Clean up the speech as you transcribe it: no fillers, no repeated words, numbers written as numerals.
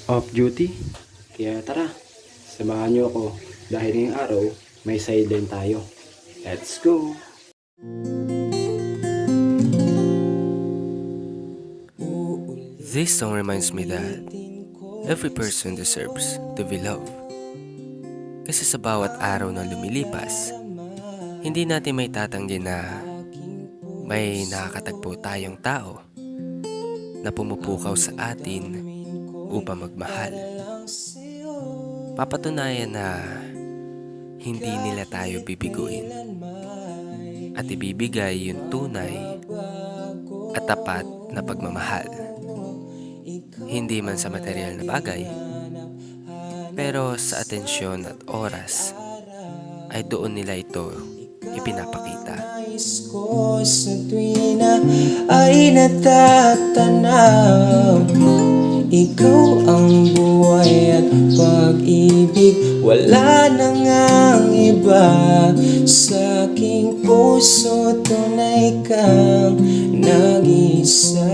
off duty. Kaya tara, samahan niyo ako dahil ngayong araw may sideline tayo. Let's go! This song reminds me that every person deserves to be loved. Kasi sa bawat araw na lumilipas, hindi natin may tatanggi na may nakakatagpo tayong tao na pumupukaw sa atin upang magmahal. Papatunayan na hindi nila tayo bibiguin at ibibigay yung tunay at tapat na pagmamahal. Hindi man sa material na bagay, pero sa atensyon at oras ay doon nila ito ipinapakita. Nais ko sa tuwi na ay natatanaw, ikaw ang buhay at pag-ibig, wala na ngang iba. Sa aking puso tunay kang nag-isa.